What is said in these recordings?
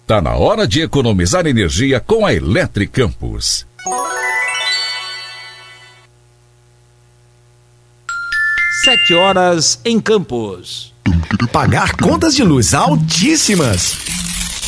Tá na hora de economizar energia com a Eletricampus. Sete horas em Campos. Pagar contas de luz altíssimas?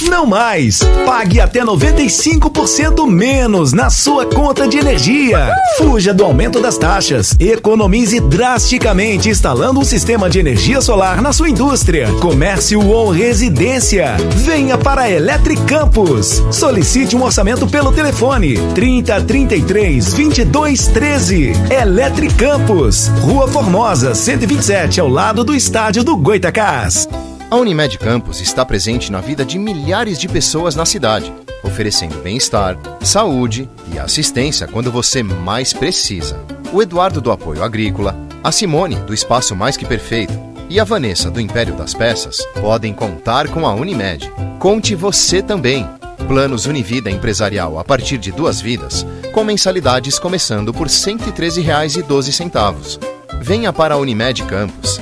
Não mais! Pague até 95% menos na sua conta de energia. Fuja do aumento das taxas. Economize drasticamente instalando um sistema de energia solar na sua indústria, comércio ou residência. Venha para a Eletricampus. Solicite um orçamento pelo telefone 3033 2213. Eletricampus, Rua Formosa, 127, ao lado do estádio do Goitacás. A Unimed Campos está presente na vida de milhares de pessoas na cidade, oferecendo bem-estar, saúde e assistência quando você mais precisa. O Eduardo do Apoio Agrícola, a Simone do Espaço Mais Que Perfeito e a Vanessa do Império das Peças podem contar com a Unimed. Conte você também. Planos Univida Empresarial a partir de 2 vidas, com mensalidades começando por R$ 113,12. Venha para a Unimed Campos.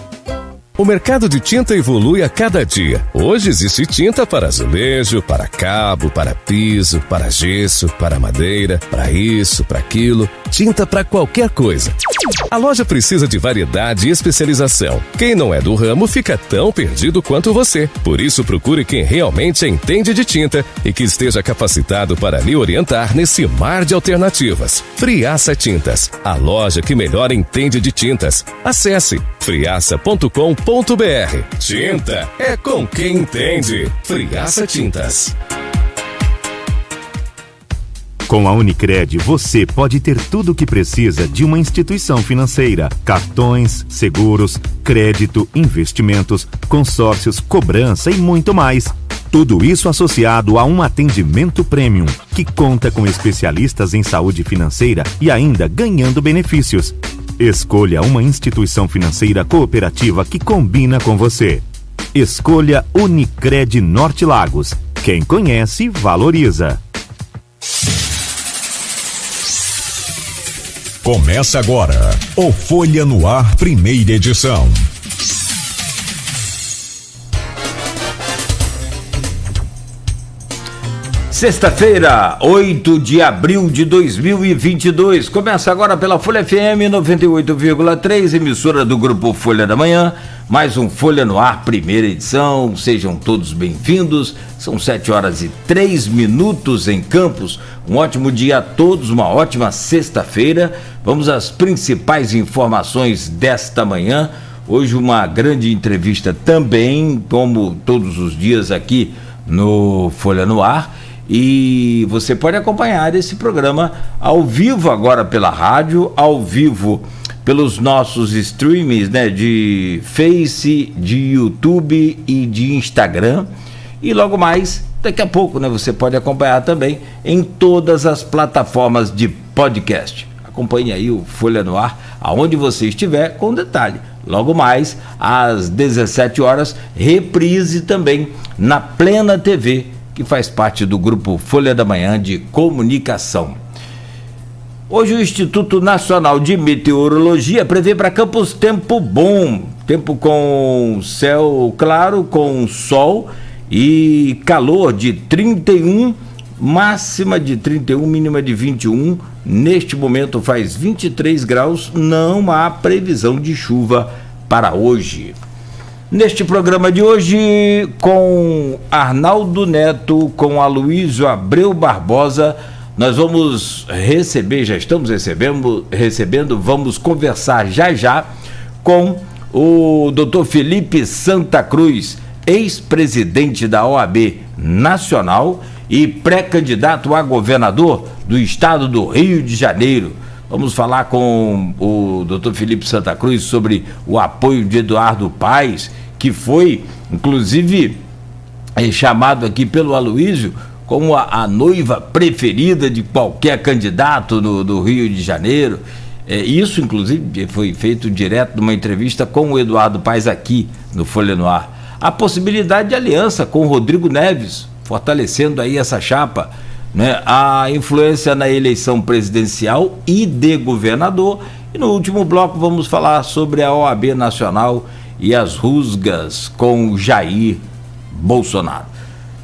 O mercado de tinta evolui a cada dia. Hoje existe tinta para azulejo, para cabo, para piso, para gesso, para madeira, para isso, para aquilo. Tinta para qualquer coisa. A loja precisa de variedade e especialização. Quem não é do ramo fica tão perdido quanto você. Por isso, procure quem realmente entende de tinta e que esteja capacitado para lhe orientar nesse mar de alternativas. Friaça Tintas, a loja que melhor entende de tintas. Acesse friaça.com.br. Tinta é com quem entende. Friaça Tintas. Com a Unicred, você pode ter tudo o que precisa de uma instituição financeira: cartões, seguros, crédito, investimentos, consórcios, cobrança e muito mais. Tudo isso associado a um atendimento premium, que conta com especialistas em saúde financeira e ainda ganhando benefícios. Escolha uma instituição financeira cooperativa que combina com você. Escolha Unicred Norte Lagos. Quem conhece, valoriza. Começa agora o Folha no Ar, primeira edição. Sexta-feira, 8 de abril de 2022. Começa agora pela Folha FM 98,3, emissora do Grupo Folha da Manhã. Mais um Folha no Ar, primeira edição. Sejam todos bem-vindos. São 7 horas e 3 minutos em Campos. Um ótimo dia a todos, uma ótima sexta-feira. Vamos às principais informações desta manhã. Hoje uma grande entrevista também, como todos os dias aqui no Folha no Ar. E você pode acompanhar esse programa ao vivo agora pela rádio, ao vivo pelos nossos streams, né, de Face, de YouTube e de Instagram. E logo mais, daqui a pouco, né, você pode acompanhar também em todas as plataformas de podcast. Acompanhe aí o Folha no Ar, aonde você estiver, com detalhe. Logo mais, às 17 horas, reprise também na Plena TV, que faz parte do Grupo Folha da Manhã de Comunicação. Hoje o Instituto Nacional de Meteorologia prevê para Campos tempo bom, tempo com céu claro, com sol e calor de 31, máxima de 31, mínima de 21. Neste momento faz 23 graus, não há previsão de chuva para hoje. Neste programa de hoje, com Arnaldo Neto, com Aloysio Abreu Barbosa, nós vamos receber, já estamos recebendo, vamos conversar já com o Dr. Felipe Santa Cruz, ex-presidente da OAB Nacional e pré-candidato a governador do estado do Rio de Janeiro. Vamos falar com o Dr. Felipe Santa Cruz sobre o apoio de Eduardo Paes, que foi, inclusive, chamado aqui pelo Aloysio como a noiva preferida de qualquer candidato do Rio de Janeiro. Isso, inclusive, foi feito direto numa entrevista com o Eduardo Paes aqui no Folha no Ar. A possibilidade de aliança com o Rodrigo Neves, fortalecendo aí essa chapa, né? A influência na eleição presidencial e de governador. E no último bloco vamos falar sobre a OAB Nacional e as rusgas com Jair Bolsonaro.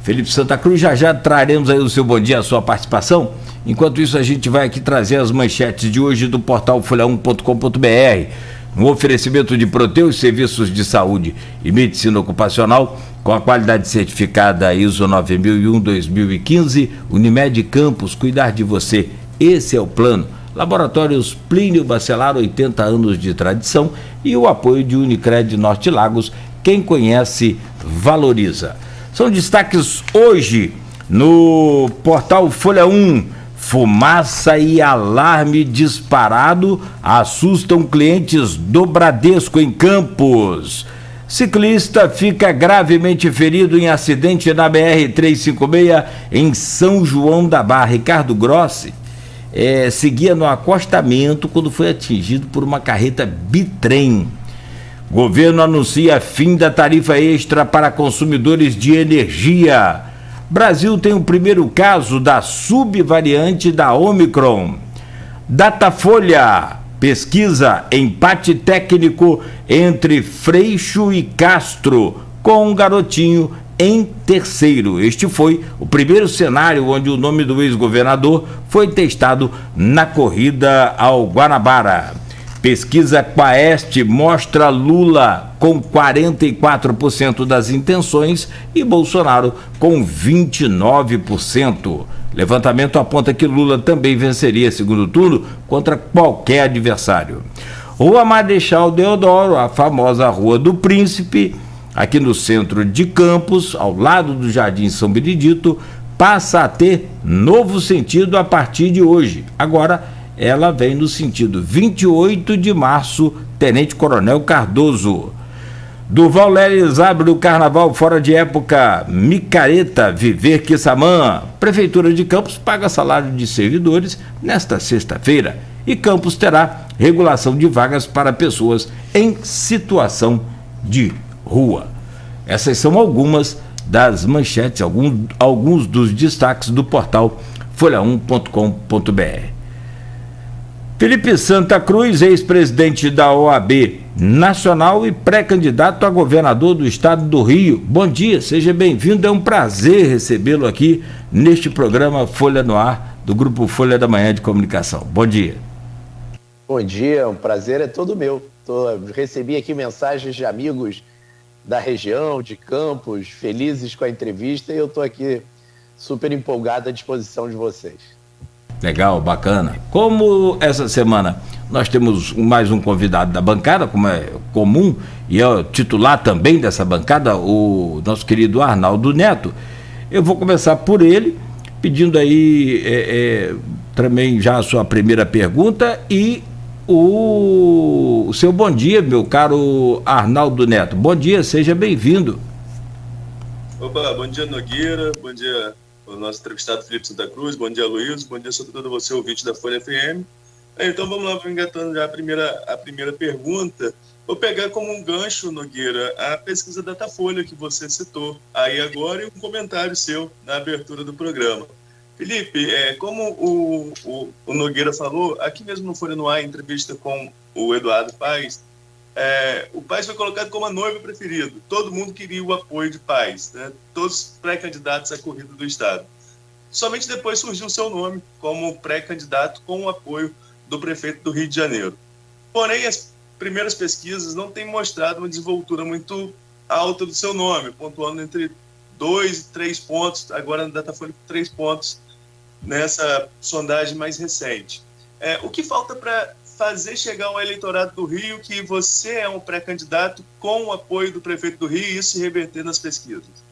Felipe Santa Cruz, já traremos aí o seu bom dia, a sua participação. Enquanto isso, a gente vai aqui trazer as manchetes de hoje do portal folha1.com.br. Um oferecimento de Proteus, serviços de saúde e medicina ocupacional, com a qualidade certificada ISO 9001-2015, Unimed Campos, cuidar de você, esse é o plano. Laboratórios Plínio Bacelar, 80 anos de tradição, e o apoio de Unicred Norte Lagos, quem conhece, valoriza. São destaques hoje no portal Folha 1. Fumaça e alarme disparado assustam clientes do Bradesco em Campos. Ciclista fica gravemente ferido em acidente na BR-356 em São João da Barra. Ricardo Grossi seguia no acostamento quando foi atingido por uma carreta bitrem. Governo anuncia fim da tarifa extra para consumidores de energia. Brasil tem o primeiro caso da subvariante da Omicron. Datafolha pesquisa empate técnico entre Freixo e Castro, com um garotinho em terceiro. Este foi o primeiro cenário onde o nome do ex-governador foi testado na corrida ao Guanabara. Pesquisa Quaest mostra Lula com 44% das intenções e Bolsonaro com 29%. Levantamento aponta que Lula também venceria segundo turno contra qualquer adversário. Rua Marechal Deodoro, a famosa Rua do Príncipe, aqui no centro de Campos, ao lado do Jardim São Benedito, passa a ter novo sentido a partir de hoje. Agora, ela vem no sentido 28 de março, Tenente Coronel Cardoso. Durval Leles abre o carnaval fora de época. Micareta, Viver Quissamã. Prefeitura de Campos paga salário de servidores nesta sexta-feira. E Campos terá regulação de vagas para pessoas em situação de rua. Essas são algumas das manchetes, alguns dos destaques do portal folha1.com.br. Felipe Santa Cruz, ex-presidente da OAB Nacional e pré-candidato a governador do estado do Rio. Bom dia, seja bem-vindo, é um prazer recebê-lo aqui neste programa Folha no Ar, do Grupo Folha da Manhã de Comunicação. Bom dia. Bom dia, o prazer é todo meu. Recebi aqui mensagens de amigos da região, de Campos, felizes com a entrevista, e eu estou aqui super empolgado à disposição de vocês. Legal, bacana. Como essa semana nós temos mais um convidado da bancada, como é comum, e é o titular também dessa bancada, o nosso querido Arnaldo Neto, eu vou começar por ele, pedindo aí também já a sua primeira pergunta e o seu bom dia, meu caro Arnaldo Neto. Bom dia, seja bem-vindo. Opa, bom dia, Nogueira, bom dia o nosso entrevistado Felipe Santa Cruz, bom dia, Luiz, bom dia sobretudo você, ouvinte da Folha FM. Então vamos lá, vou engatando já a primeira pergunta. Vou pegar como um gancho, Nogueira, a pesquisa Datafolha que você citou aí agora e um comentário seu na abertura do programa. Felipe, como o Nogueira falou, aqui mesmo no Folha no Ar, em entrevista com o Eduardo Paes, o Paes foi colocado como a noiva preferida. Todo mundo queria o apoio de Paes, né? Todos os pré-candidatos à corrida do Estado. Somente depois surgiu o seu nome como pré-candidato com o apoio do prefeito do Rio de Janeiro. Porém, as primeiras pesquisas não têm mostrado uma desenvoltura muito alta do seu nome, pontuando entre 2 e 3 pontos, agora na Datafolha 3 pontos, nessa sondagem mais recente. O que falta para fazer chegar ao eleitorado do Rio que você é um pré-candidato com o apoio do prefeito do Rio e isso se reverter nas pesquisas?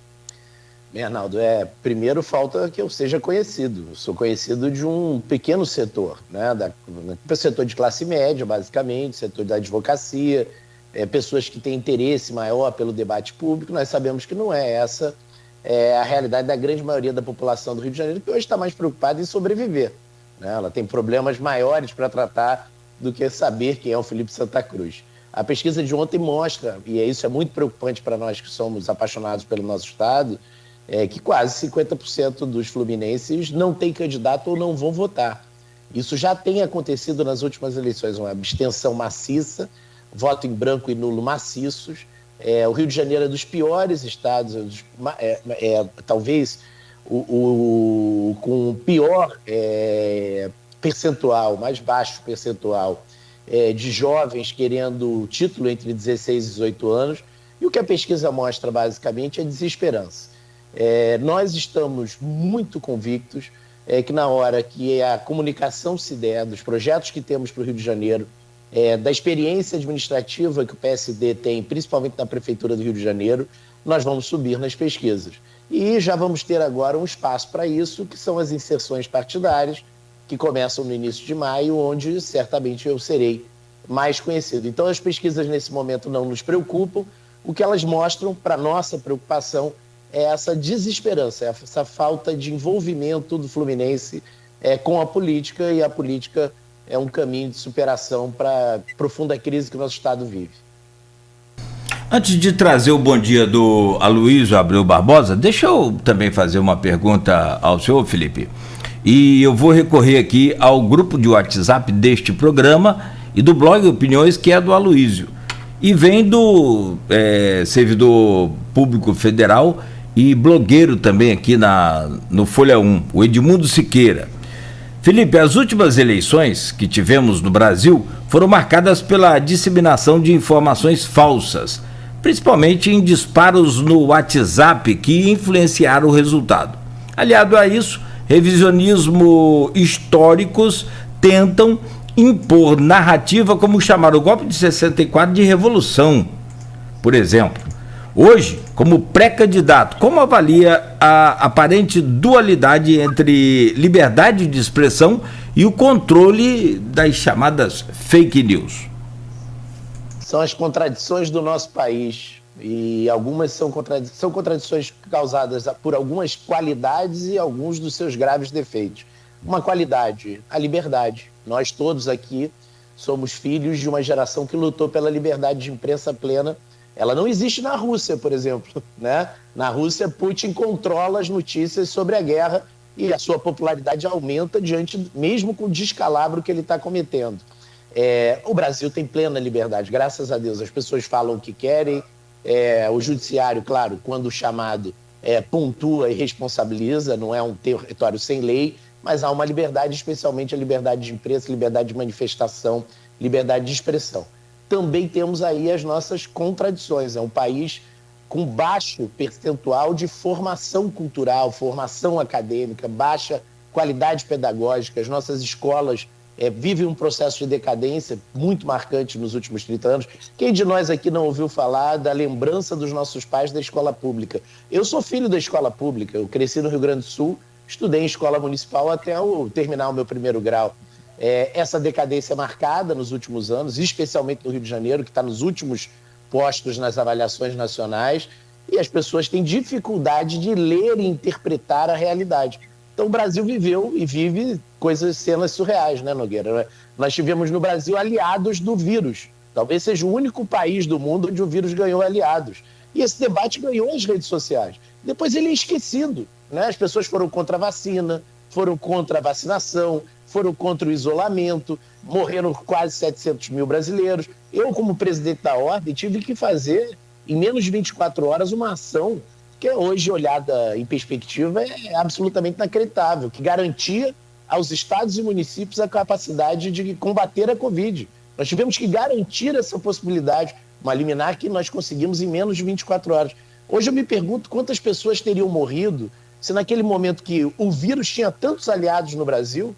Bem, Arnaldo, primeiro falta que eu seja conhecido. Eu sou conhecido de um pequeno setor, né? Setor de classe média, basicamente, setor da advocacia, pessoas que têm interesse maior pelo debate público. Nós sabemos que não é essa a realidade da grande maioria da população do Rio de Janeiro, que hoje está mais preocupada em sobreviver, né? Ela tem problemas maiores para tratar do que saber quem é o Felipe Santa Cruz. A pesquisa de ontem mostra, e isso é muito preocupante para nós que somos apaixonados pelo nosso estado, que quase 50% dos fluminenses não têm candidato ou não vão votar. Isso já tem acontecido nas últimas eleições, uma abstenção maciça, voto em branco e nulo maciços. O Rio de Janeiro é dos piores estados, talvez com o pior percentual, mais baixo percentual de jovens querendo título entre 16 e 18 anos. E o que a pesquisa mostra, basicamente, é desesperança. Nós estamos muito convictos que na hora que a comunicação se der, dos projetos que temos para o Rio de Janeiro, da experiência administrativa que o PSD tem, principalmente na Prefeitura do Rio de Janeiro, nós vamos subir nas pesquisas. E já vamos ter agora um espaço para isso, que são as inserções partidárias, que começam no início de maio, onde certamente eu serei mais conhecido. Então as pesquisas nesse momento não nos preocupam. O que elas mostram, para nossa preocupação, é essa desesperança, essa falta de envolvimento do fluminense com a política, e a política é um caminho de superação para a profunda crise que o nosso Estado vive. Antes de trazer o bom dia do Aloysio Abreu Barbosa, deixa eu também fazer uma pergunta ao senhor, Felipe. E eu vou recorrer aqui ao grupo de WhatsApp deste programa e do blog Opiniões, que é do Aloysio. E vem do servidor público federal e blogueiro também aqui no Folha 1, o Edmundo Siqueira. Felipe, as últimas eleições que tivemos no Brasil foram marcadas pela disseminação de informações falsas, principalmente em disparos no WhatsApp que influenciaram o resultado. Aliado a isso, revisionismo históricos tentam impor narrativa como chamar o golpe de 64 de revolução, por exemplo. Hoje, como pré-candidato, como avalia a aparente dualidade entre liberdade de expressão e o controle das chamadas fake news? São as contradições do nosso país, e algumas são contradições causadas por algumas qualidades e alguns dos seus graves defeitos. Uma qualidade, a liberdade. Nós todos aqui somos filhos de uma geração que lutou pela liberdade de imprensa plena. Ela não existe na Rússia, por exemplo, né? Na Rússia, Putin controla as notícias sobre a guerra e a sua popularidade aumenta mesmo com o descalabro que ele está cometendo. O Brasil tem plena liberdade, graças a Deus. As pessoas falam o que querem, o judiciário, claro, quando chamado, pontua e responsabiliza, não é um território sem lei, mas há uma liberdade, especialmente a liberdade de imprensa, liberdade de manifestação, liberdade de expressão. Também temos aí as nossas contradições. É um país com baixo percentual de formação cultural, formação acadêmica, baixa qualidade pedagógica. As nossas escolas vivem um processo de decadência muito marcante nos últimos 30 anos. Quem de nós aqui não ouviu falar da lembrança dos nossos pais da escola pública? Eu sou filho da escola pública, eu cresci no Rio Grande do Sul, estudei em escola municipal até eu terminar o meu primeiro grau. Essa decadência marcada nos últimos anos, especialmente no Rio de Janeiro, que está nos últimos postos nas avaliações nacionais, e as pessoas têm dificuldade de ler e interpretar a realidade. Então o Brasil viveu e vive cenas surreais, né, Nogueira? Nós tivemos no Brasil aliados do vírus. Talvez seja o único país do mundo onde o vírus ganhou aliados. E esse debate ganhou as redes sociais. Depois ele é esquecido, né? As pessoas foram contra a vacina, foram contra a vacinação, foram contra o isolamento, morreram quase 700 mil brasileiros. Eu, como presidente da Ordem, tive que fazer, em menos de 24 horas, uma ação que hoje, olhada em perspectiva, é absolutamente inacreditável, que garantia aos estados e municípios a capacidade de combater a Covid. Nós tivemos que garantir essa possibilidade, uma liminar que nós conseguimos em menos de 24 horas. Hoje eu me pergunto quantas pessoas teriam morrido se naquele momento que o vírus tinha tantos aliados no Brasil,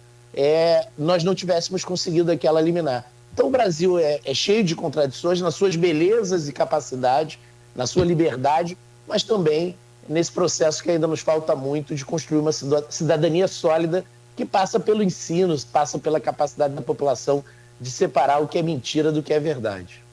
nós não tivéssemos conseguido aquela liminar. Então o Brasil é cheio de contradições nas suas belezas e capacidades, na sua liberdade, mas também nesse processo que ainda nos falta muito de construir uma cidadania sólida que passa pelo ensino, passa pela capacidade da população de separar o que é mentira do que é verdade.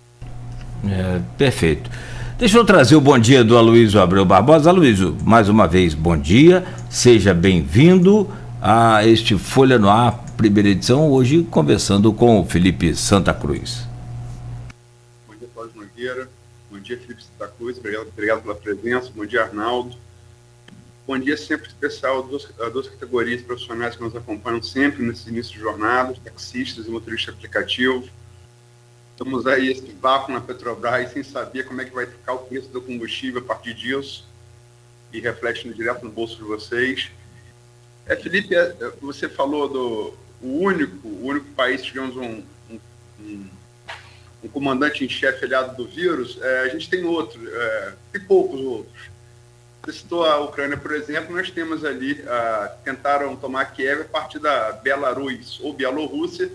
Perfeito. Deixa eu trazer o bom dia do Aloysio Abreu Barbosa. Aloysio, mais uma vez, bom dia, seja bem-vindo a este Folha no Ar, primeira edição, hoje conversando com o Felipe Santa Cruz. Bom dia, Cláudio Nogueira, bom dia, Felipe Santa Cruz, obrigado pela presença, bom dia, Arnaldo. Bom dia sempre especial a duas categorias profissionais que nos acompanham sempre nesse início de jornada, taxistas e motoristas de aplicativo. Estamos aí esse vácuo na Petrobras sem saber como é que vai ficar o preço do combustível a partir disso e reflete direto no bolso de vocês. Felipe, você falou do único país que tivemos um comandante em chefe aliado do vírus. A gente tem outros, e poucos outros. Você citou a Ucrânia, por exemplo, nós temos ali, tentaram tomar Kiev a partir da Belarus ou Bielorrússia,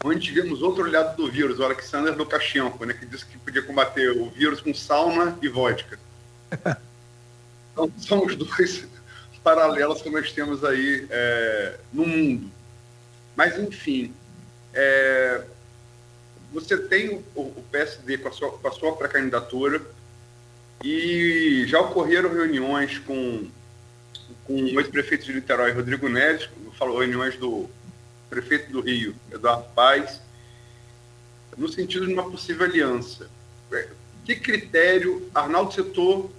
onde tivemos outro aliado do vírus, o Alexander Lukashenko, né, que disse que podia combater o vírus com sauna e vodka. Então, são os dois paralelos que nós temos aí no mundo. Mas, enfim, você tem o PSD com a sua pré-candidatura e já ocorreram reuniões com o ex-prefeito de Niterói, Rodrigo Neves, falou reuniões do prefeito do Rio, Eduardo Paes, no sentido de uma possível aliança. Que critério Arnaldo citou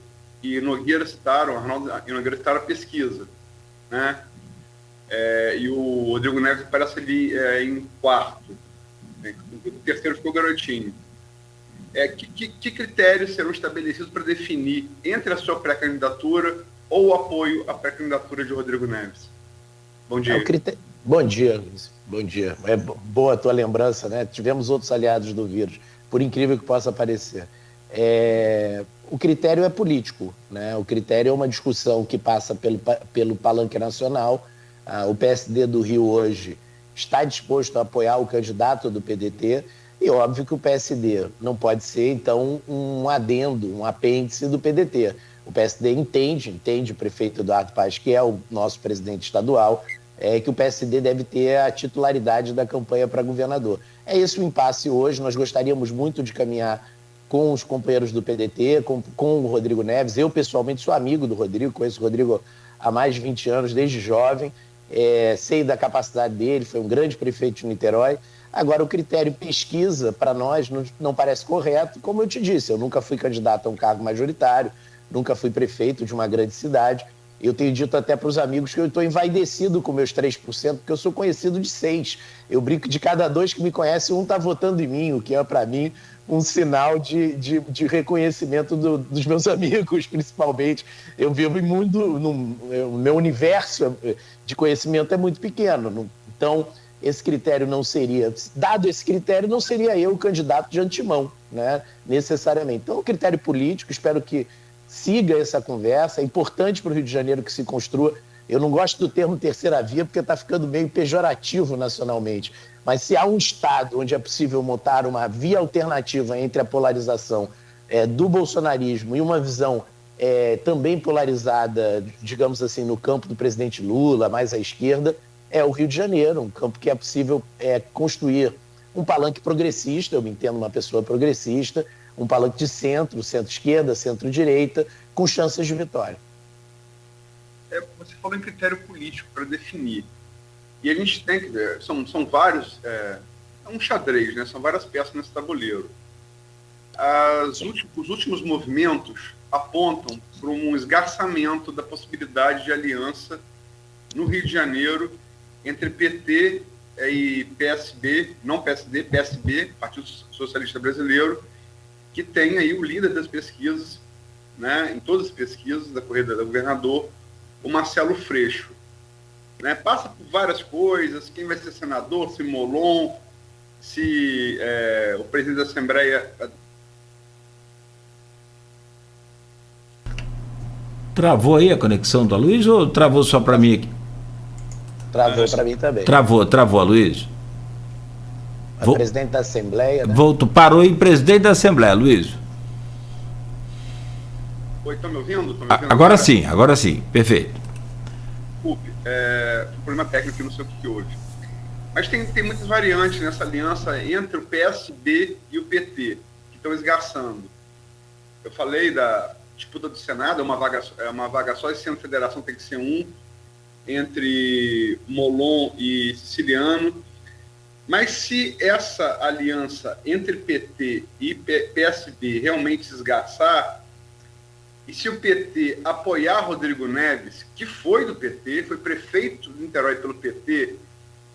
e Nogueira citaram, a pesquisa, né? E o Rodrigo Neves aparece ali em quarto, né? O terceiro ficou Garotinho. Que critérios serão estabelecidos para definir entre a sua pré-candidatura ou o apoio à pré-candidatura de Rodrigo Neves? Bom dia. Bom dia, Luiz. Bom dia. É boa a tua lembrança, né? Tivemos outros aliados do vírus, por incrível que possa parecer. O critério é político, né? O critério é uma discussão que passa pelo palanque nacional. O PSD do Rio hoje está disposto a apoiar o candidato do PDT e óbvio que o PSD não pode ser, então, um adendo, um apêndice do PDT. O PSD entende o prefeito Eduardo Paes, que é o nosso presidente estadual, que o PSD deve ter a titularidade da campanha para governador. É esse o impasse hoje. Nós gostaríamos muito de caminhar com os companheiros do PDT, com o Rodrigo Neves. Eu, pessoalmente, sou amigo do Rodrigo, conheço o Rodrigo há mais de 20 anos, desde jovem, sei da capacidade dele, foi um grande prefeito de Niterói. Agora, o critério pesquisa, para nós, não parece correto. Como eu te disse, eu nunca fui candidato a um cargo majoritário, nunca fui prefeito de uma grande cidade. Eu tenho dito até para os amigos que eu estou envaidecido com meus 3%, porque eu sou conhecido de 6%. Eu brinco de cada 2 que me conhecem, um está votando em mim, o que é, para mim, um sinal de reconhecimento dos meus amigos, principalmente. Eu vivo muito, o meu universo de conhecimento é muito pequeno. Então, esse critério não seria, dado esse critério, não seria eu o candidato de antemão, né, necessariamente. Então, o critério político, espero que siga essa conversa. É importante para o Rio de Janeiro que se construa. Eu não gosto do termo terceira via porque está ficando meio pejorativo nacionalmente. Mas se há um estado onde é possível montar uma via alternativa entre a polarização do bolsonarismo e uma visão também polarizada, digamos assim, no campo do presidente Lula, mais à esquerda, é o Rio de Janeiro, um campo que é possível construir um palanque progressista. Eu me entendo uma pessoa progressista, um palanque de centro-esquerda, centro-direita, com chances de vitória. Você falou em critério político para definir. E a gente tem que ver, são vários, é um xadrez, né? São várias peças nesse tabuleiro. Os últimos movimentos apontam para um esgarçamento da possibilidade de aliança no Rio de Janeiro entre PT e PSB, não PSD, PSB, Partido Socialista Brasileiro, que tem aí o líder das pesquisas, né, em todas as pesquisas da corrida do governador, o Marcelo Freixo. Né, passa por várias coisas, quem vai ser senador, se Molon, se o presidente da Assembleia... Travou aí a conexão do Aloysio ou travou só para mim aqui? Travou para mim também. Travou, Aloysio. Presidente da Assembleia, né? Parou em presidente da Assembleia, Aloysio. Oi, estão me ouvindo? Agora sim, perfeito. Desculpe, um problema técnico, não sei o que houve. Mas tem muitas variantes nessa aliança entre o PSB e o PT, que estão esgarçando. Eu falei da disputa do Senado, é uma vaga só, e sendo federação tem que ser entre Molon e Siciliano. Mas se essa aliança entre PT e PSB realmente se esgarçar, e se o PT apoiar Rodrigo Neves, que foi do PT, foi prefeito de Niterói pelo PT,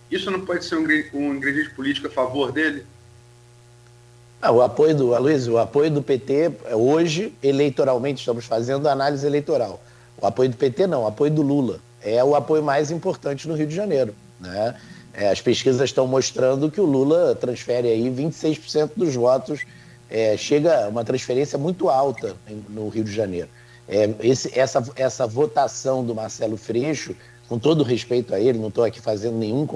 isso não pode ser um ingrediente político a favor dele? O apoio do Aloysio, o apoio do PT, hoje, eleitoralmente, estamos fazendo análise eleitoral. O apoio do PT não, o apoio do Lula. É o apoio mais importante no Rio de Janeiro, né? As pesquisas estão mostrando que o Lula transfere aí 26% dos votos, chega a uma transferência muito alta no Rio de Janeiro. Essa votação do Marcelo Freixo, com todo respeito a ele, não estou aqui fazendo nenhum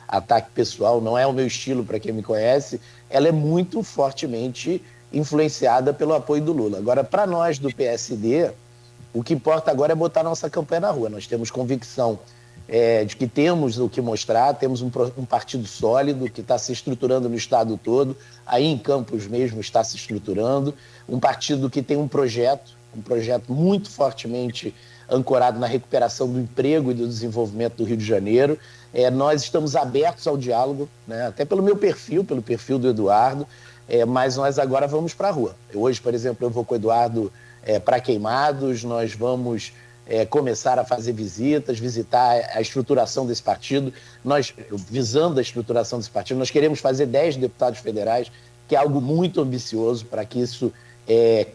ataque pessoal, não é o meu estilo para quem me conhece, ela é muito fortemente influenciada pelo apoio do Lula. Agora, para nós do PSD, o que importa agora é botar nossa campanha na rua. Nós temos convicção de que temos o que mostrar, temos um partido sólido que está se estruturando no estado todo, aí em Campos mesmo está se estruturando, um partido que tem um projeto muito fortemente ancorado na recuperação do emprego e do desenvolvimento do Rio de Janeiro. Nós estamos abertos ao diálogo, né? Até pelo meu perfil, pelo perfil do Eduardo, mas nós agora vamos para a rua. Hoje, por exemplo, eu vou com o Eduardo para Queimados, nós vamos começar a fazer visitar a estruturação desse partido. Nós, visando a estruturação desse partido, nós queremos fazer 10 deputados federais, que é algo muito ambicioso para que isso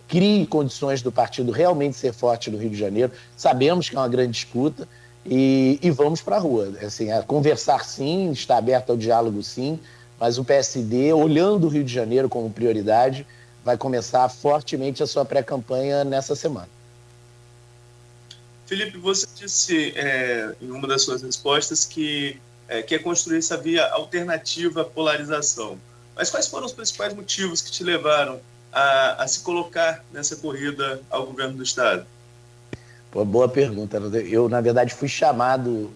crie condições do partido realmente ser forte no Rio de Janeiro. Sabemos que é uma grande disputa e vamos para a rua. Assim, conversar sim, estar aberto ao diálogo sim, mas o PSD, olhando o Rio de Janeiro como prioridade, vai começar fortemente a sua pré-campanha nessa semana. Felipe, você disse em uma das suas respostas que quer construir essa via alternativa à polarização. Mas quais foram os principais motivos que te levaram a se colocar nessa corrida ao governo do Estado? Boa pergunta. Eu, na verdade, fui chamado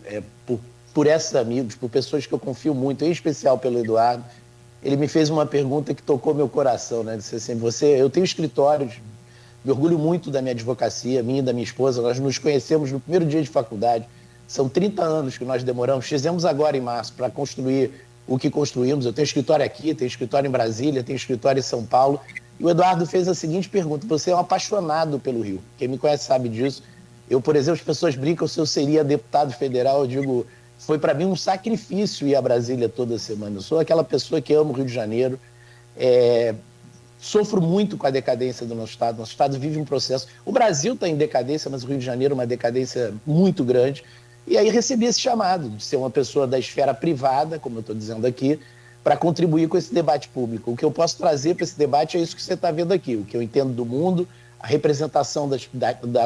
por esses amigos, por pessoas que eu confio muito, em especial pelo Eduardo. Ele me fez uma pergunta que tocou meu coração, né? Disse assim, eu tenho escritórios, me orgulho muito da minha advocacia, minha e da minha esposa, nós nos conhecemos no primeiro dia de faculdade, são 30 anos que nós demoramos, fizemos agora em março para construir o que construímos. Eu tenho escritório aqui, tenho escritório em Brasília, tenho escritório em São Paulo, e o Eduardo fez a seguinte pergunta: você é um apaixonado pelo Rio, quem me conhece sabe disso. Eu, por exemplo, as pessoas brincam se eu seria deputado federal, eu digo, foi para mim um sacrifício ir a Brasília toda semana. Eu sou aquela pessoa que ama o Rio de Janeiro, sofro muito com a decadência do nosso estado vive um processo. O Brasil está em decadência, mas o Rio de Janeiro é uma decadência muito grande. E aí recebi esse chamado de ser uma pessoa da esfera privada, como eu estou dizendo aqui, para contribuir com esse debate público. O que eu posso trazer para esse debate é isso que você está vendo aqui, o que eu entendo do mundo, a representação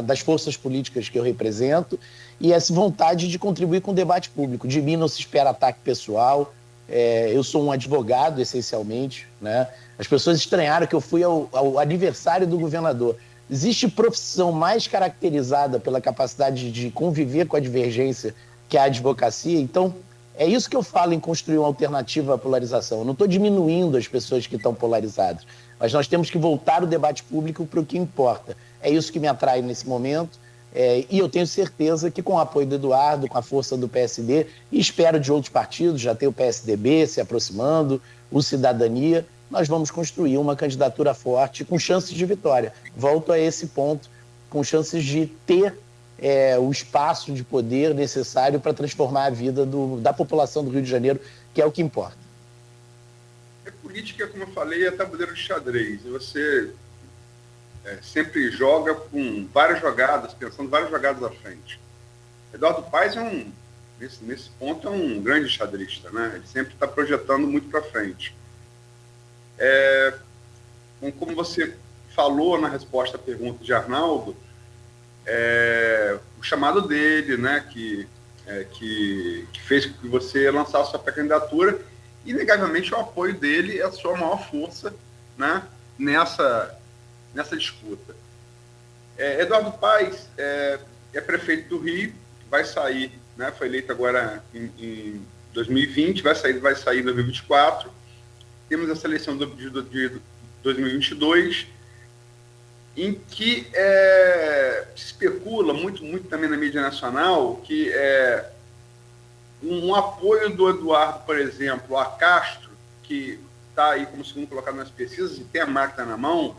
das forças políticas que eu represento e essa vontade de contribuir com o debate público. De mim não se espera ataque pessoal, eu sou um advogado, essencialmente, né? As pessoas estranharam que eu fui ao aniversário do governador. Existe profissão mais caracterizada pela capacidade de conviver com a divergência que a advocacia? Então, é isso que eu falo em construir uma alternativa à polarização. Eu não estou diminuindo as pessoas que estão polarizadas, mas nós temos que voltar o debate público para o que importa. É isso que me atrai nesse momento, e eu tenho certeza que com o apoio do Eduardo, com a força do PSD, e espero de outros partidos, já tem o PSDB se aproximando, o Cidadania, nós vamos construir uma candidatura forte com chances de vitória. Volto a esse ponto, com chances de ter o espaço de poder necessário para transformar a vida da população do Rio de Janeiro, que é o que importa. Política, como eu falei, é tabuleiro de xadrez. Você sempre joga com várias jogadas, pensando várias jogadas à frente. Eduardo Paes nesse ponto, é um grande xadrista, né? Ele sempre está projetando muito para frente. Como você falou na resposta à pergunta de Arnaldo, o chamado dele, né, que fez com que você lançasse sua pré-candidatura, inegavelmente o apoio dele é a sua maior força, né, nessa disputa. Eduardo Paes é prefeito do Rio, vai sair, né, foi eleito agora em 2020, vai sair em 2024. Temos essa eleição de 2022, em que se especula muito também na mídia nacional que um apoio do Eduardo, por exemplo, a Castro, que está aí como segundo colocado nas pesquisas e tem a máquina na mão,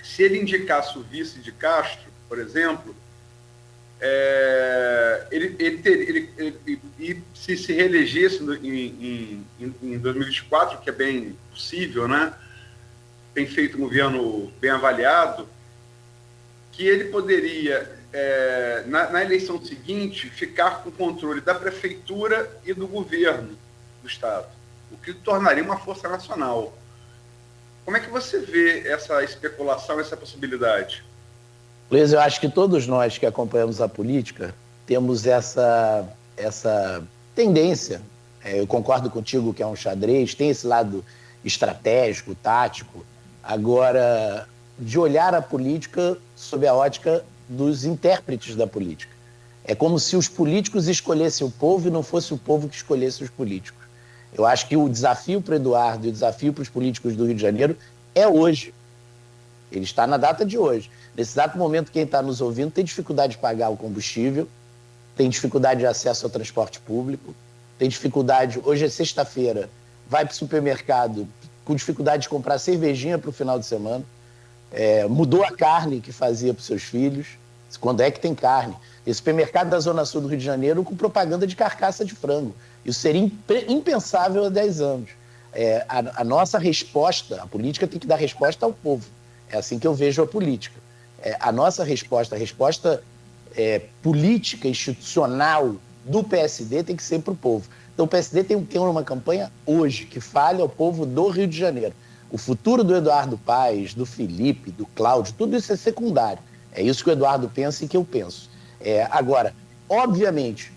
se ele indicasse o vice de Castro, por exemplo, ele se reelegesse em 2024, que é bem possível, né? tem feito um governo bem avaliado, que ele poderia, na eleição seguinte, ficar com o controle da prefeitura e do governo do Estado, o que tornaria uma força nacional. Como é que você vê essa especulação, essa possibilidade? Luiz, eu acho que todos nós que acompanhamos a política temos essa tendência. Eu concordo contigo que é um xadrez, tem esse lado estratégico, tático. Agora, de olhar a política sob a ótica dos intérpretes da política. É como se os políticos escolhessem o povo e não fosse o povo que escolhesse os políticos. Eu acho que o desafio para o Eduardo e o desafio para os políticos do Rio de Janeiro é hoje. Ele está na data de hoje. Nesse exato momento, quem está nos ouvindo tem dificuldade de pagar o combustível, tem dificuldade de acesso ao transporte público, tem dificuldade... Hoje é sexta-feira, vai para o supermercado com dificuldade de comprar cervejinha para o final de semana, mudou a carne que fazia para os seus filhos, quando é que tem carne. Esse supermercado da Zona Sul do Rio de Janeiro com propaganda de carcaça de frango. Isso seria impensável há 10 anos. A nossa resposta, a política tem que dar resposta ao povo. É assim que eu vejo a política. A nossa resposta, a resposta política, institucional do PSD tem que ser para o povo. Então o PSD tem que ter uma campanha hoje que fale ao povo do Rio de Janeiro. O futuro do Eduardo Paes, do Felipe, do Cláudio, tudo isso é secundário. É isso que o Eduardo pensa e que eu penso. Agora, obviamente,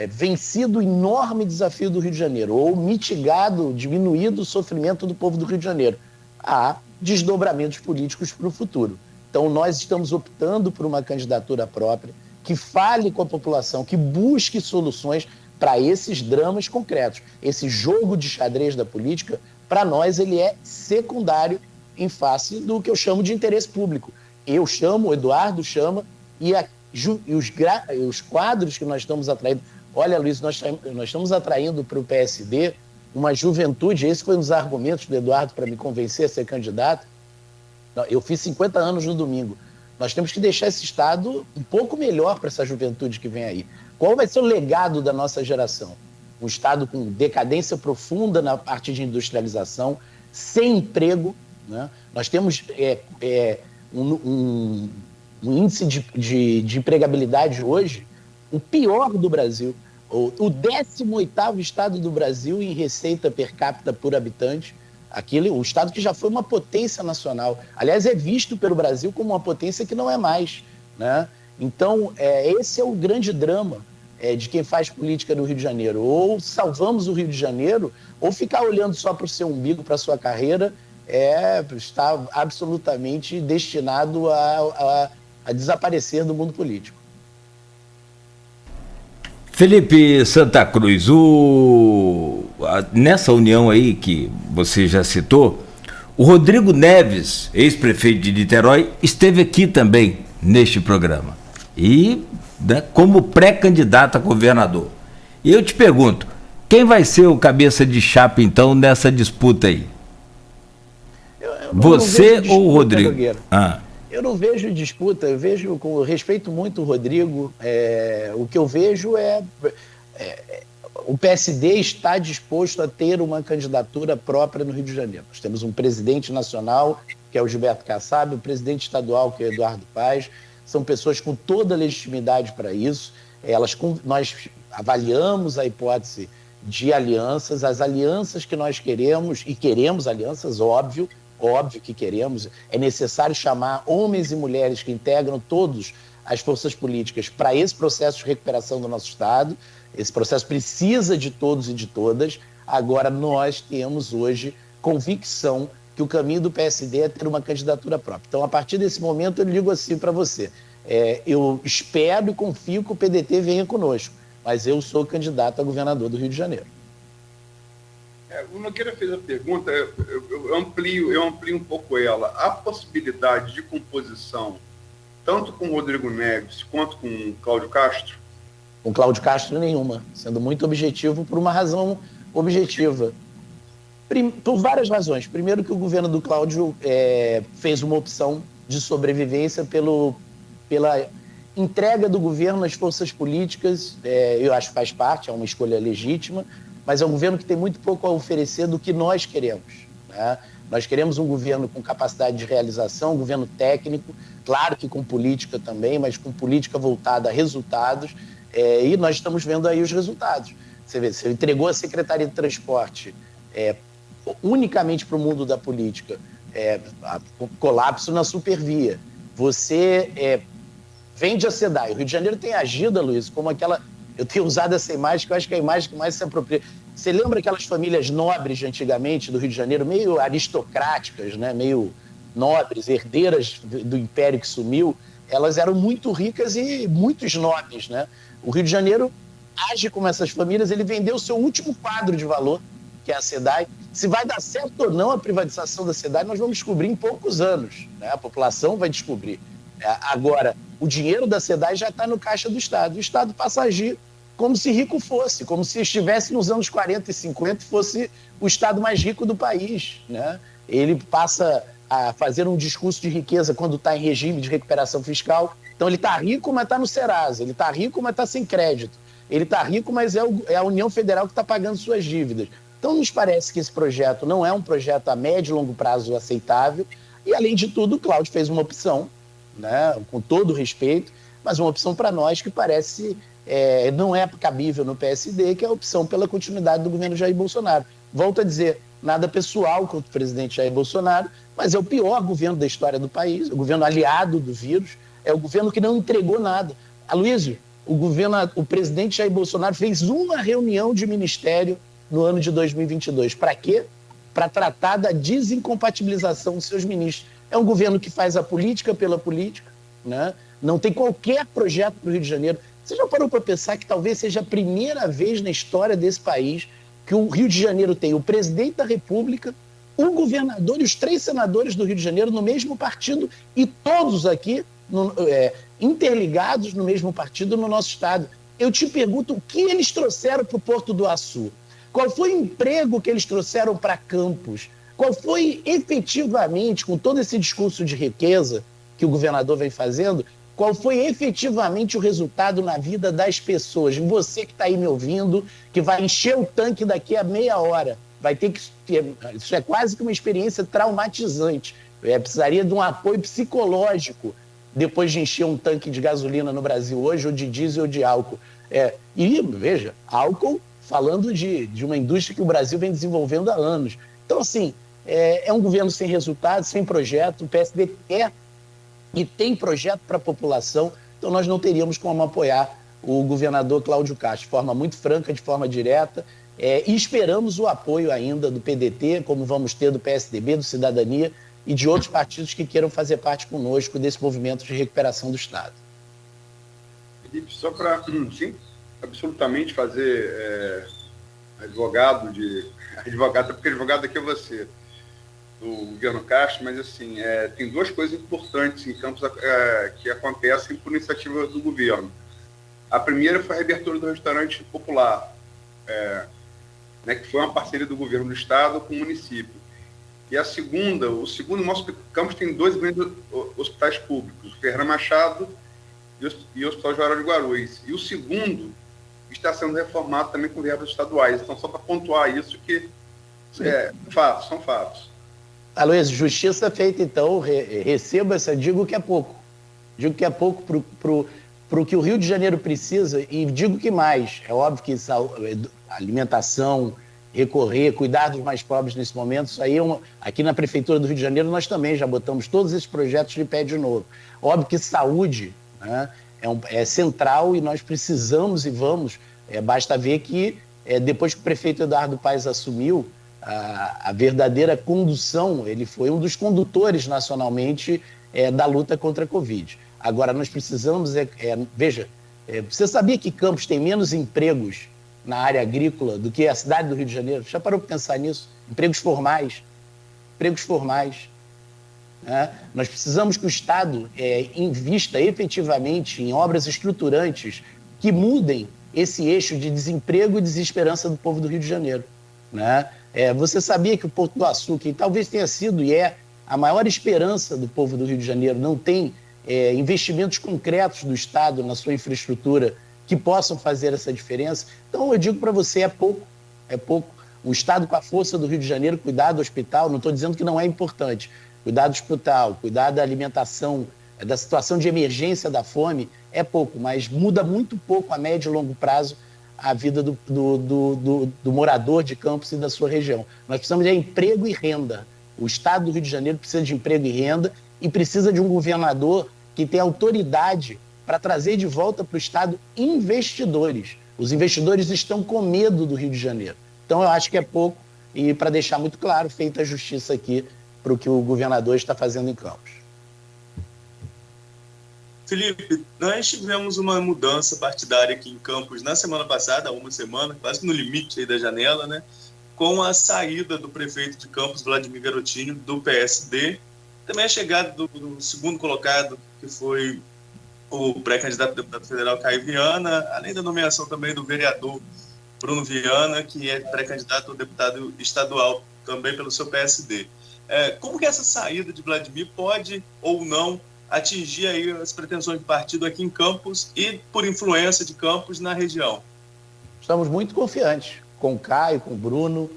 vencido o enorme desafio do Rio de Janeiro, ou mitigado, diminuído o sofrimento do povo do Rio de Janeiro, há desdobramentos políticos para o futuro. Então, nós estamos optando por uma candidatura própria, que fale com a população, que busque soluções para esses dramas concretos. Esse jogo de xadrez da política, para nós, ele é secundário em face do que eu chamo de interesse público. Eu chamo, o Eduardo chama, e os quadros que nós estamos atraindo... Olha, Luiz, nós estamos atraindo para o PSD uma juventude, esse foi um dos argumentos do Eduardo para me convencer a ser candidato. Eu fiz 50 anos no domingo. Nós temos que deixar esse Estado um pouco melhor para essa juventude que vem aí. Qual vai ser o legado da nossa geração? Um Estado com decadência profunda na parte de industrialização, sem emprego, né? Nós temos um índice de empregabilidade hoje, o pior do Brasil. O 18º estado do Brasil em receita per capita por habitante, o estado que já foi uma potência nacional. Aliás, é visto pelo Brasil como uma potência que não é mais, né? Então, esse é o grande drama de quem faz política no Rio de Janeiro. Ou salvamos o Rio de Janeiro, ou ficar olhando só para o seu umbigo, para a sua carreira, está absolutamente destinado a desaparecer do mundo político. Felipe Santa Cruz, nessa união aí que você já citou, o Rodrigo Neves, ex-prefeito de Niterói, esteve aqui também neste programa, e como pré-candidato a governador. E eu te pergunto, quem vai ser o cabeça de chapa então nessa disputa aí? Você ou o Rodrigo? Eu não vejo disputa, eu respeito muito o Rodrigo. O que eu vejo o PSD está disposto a ter uma candidatura própria no Rio de Janeiro. Nós temos um presidente nacional, que é o Gilberto Kassab, o presidente estadual, que é o Eduardo Paes. São pessoas com toda a legitimidade para isso. Nós avaliamos a hipótese de alianças, as alianças que nós queremos, e queremos alianças, óbvio que queremos. É necessário chamar homens e mulheres que integram todas as forças políticas para esse processo de recuperação do nosso Estado. Esse processo precisa de todos e de todas. Agora, nós temos hoje convicção que o caminho do PSD é ter uma candidatura própria. Então, a partir desse momento, eu digo assim para você. Eu espero e confio que o PDT venha conosco, mas eu sou candidato a governador do Rio de Janeiro. O Nogueira fez a pergunta, eu amplio um pouco ela. Há possibilidade de composição tanto com o Rodrigo Neves quanto com o Cláudio Castro? Com Cláudio Castro, nenhuma. Sendo muito objetivo, por uma razão objetiva. Por várias razões. Primeiro, que o governo do Cláudio fez uma opção de sobrevivência pela entrega do governo às forças políticas. Eu acho que faz parte, é uma escolha legítima, mas é um governo que tem muito pouco a oferecer do que nós queremos, né? Nós queremos um governo com capacidade de realização, um governo técnico, claro que com política também, mas com política voltada a resultados, e nós estamos vendo aí os resultados. Você vê, você entregou a Secretaria de Transporte unicamente para o mundo da política, colapso na Supervia. Você vende a SEDAI. O Rio de Janeiro tem agido, Luiz, como aquela... Eu tenho usado essa imagem, que eu acho que é a imagem que mais se apropria. Você lembra aquelas famílias nobres de antigamente, do Rio de Janeiro, meio aristocráticas, né? Meio nobres, herdeiras do império que sumiu? Elas eram muito ricas e muito nobres, né? O Rio de Janeiro age como essas famílias, ele vendeu o seu último quadro de valor, que é a SEDAI. Se vai dar certo ou não a privatização da SEDAI, nós vamos descobrir em poucos anos, né? A população vai descobrir. Agora, o dinheiro da SEDAI já está no caixa do Estado. O Estado passa a agir como se rico fosse, como se estivesse nos anos 40 e 50 e fosse o Estado mais rico do país, né? Ele passa a fazer um discurso de riqueza quando está em regime de recuperação fiscal. Então, ele está rico, mas está no Serasa. Ele está rico, mas está sem crédito. Ele está rico, mas é a União Federal que está pagando suas dívidas. Então, nos parece que esse projeto não é um projeto a médio e longo prazo aceitável. E, além de tudo, o Cláudio fez uma opção, né, com todo respeito, mas uma opção para nós que parece não é cabível no PSD, que é a opção pela continuidade do governo Jair Bolsonaro. Volto a dizer, nada pessoal contra o presidente Jair Bolsonaro, mas é o pior governo da história do país, o governo aliado do vírus, é o governo que não entregou nada. Aloysio, o presidente Jair Bolsonaro fez uma reunião de ministério no ano de 2022. Para quê? Para tratar da desincompatibilização dos seus ministros. É um governo que faz a política pela política, né? Não tem qualquer projeto para o Rio de Janeiro. Você já parou para pensar que talvez seja a primeira vez na história desse país que o Rio de Janeiro tem o presidente da República, o governador e os 3 senadores do Rio de Janeiro no mesmo partido e todos aqui interligados no mesmo partido no nosso estado? Eu te pergunto, o que eles trouxeram para o Porto do Açu? Qual foi o emprego que eles trouxeram para Campos? Qual foi efetivamente, com todo esse discurso de riqueza que o governador vem fazendo, qual foi efetivamente o resultado na vida das pessoas? Você que está aí me ouvindo, que vai encher o tanque daqui a meia hora, vai ter que... Isso é quase que uma experiência traumatizante. Precisaria de um apoio psicológico depois de encher um tanque de gasolina no Brasil hoje, ou de diesel ou de álcool. E, veja, álcool falando de uma indústria que o Brasil vem desenvolvendo há anos. Então, assim, é um governo sem resultado, sem projeto. O PSD quer e tem projeto para a população, então nós não teríamos como apoiar o governador Cláudio Castro, de forma muito franca, de forma direta, e esperamos o apoio ainda do PDT, como vamos ter do PSDB, do Cidadania e de outros partidos que queiram fazer parte conosco desse movimento de recuperação do Estado. Felipe, só para, sim, absolutamente fazer advogado, porque advogado aqui é você, do governo Castro, mas assim, tem 2 coisas importantes em Campos que acontecem por iniciativa do governo. A primeira foi a reabertura do restaurante popular, que foi uma parceria do governo do estado com o município. E a segunda, nosso Campos tem 2 grandes hospitais públicos, o Ferreira Machado e o Hospital Geral de Guarulhos. E o segundo está sendo reformado também com verbas estaduais. Então, só para pontuar isso, que são fatos. Aloysio, justiça feita, então, receba essa, digo que é pouco. Digo que é pouco para o que o Rio de Janeiro precisa, e digo que mais. É óbvio que alimentação, cuidar dos mais pobres nesse momento, isso aí aqui na Prefeitura do Rio de Janeiro nós também já botamos todos esses projetos de pé de novo. Óbvio que saúde, né, é central e nós precisamos e vamos. Basta ver que depois que o prefeito Eduardo Paes assumiu, a verdadeira condução, ele foi um dos condutores nacionalmente da luta contra a Covid. Agora, nós precisamos... veja, você sabia que Campos tem menos empregos na área agrícola do que a cidade do Rio de Janeiro? Já parou para pensar nisso? Empregos formais. Né? Nós precisamos que o Estado invista efetivamente em obras estruturantes que mudem esse eixo de desemprego e desesperança do povo do Rio de Janeiro. Né? Você sabia que o Porto do Açu, que talvez tenha sido e é a maior esperança do povo do Rio de Janeiro, não tem investimentos concretos do Estado na sua infraestrutura que possam fazer essa diferença? Então, eu digo para você, é pouco. Um Estado com a força do Rio de Janeiro, cuidar do hospital, não estou dizendo que não é importante, cuidar do hospital, cuidar da alimentação, da situação de emergência da fome, é pouco, mas muda muito pouco a médio e longo prazo a vida do morador de Campos e da sua região. Nós precisamos de emprego e renda. O Estado do Rio de Janeiro precisa de emprego e renda e precisa de um governador que tenha autoridade para trazer de volta para o Estado investidores. Os investidores estão com medo do Rio de Janeiro. Então, eu acho que é pouco e, para deixar muito claro, feita a justiça aqui para o que o governador está fazendo em Campos. Felipe, nós tivemos uma mudança partidária aqui em Campos na semana passada, há uma semana, quase que no limite aí da janela, né? Com a saída do prefeito de Campos, Vladimir Garotinho, do PSD. Também a chegada do segundo colocado, que foi o pré-candidato a deputado federal Caio Viana, além da nomeação também do vereador Bruno Viana, que é pré-candidato a deputado estadual também pelo seu PSD. Como que essa saída de Vladimir pode ou não atingir aí as pretensões do partido aqui em Campos e, por influência de Campos, na região? Estamos muito confiantes com o Caio, com o Bruno.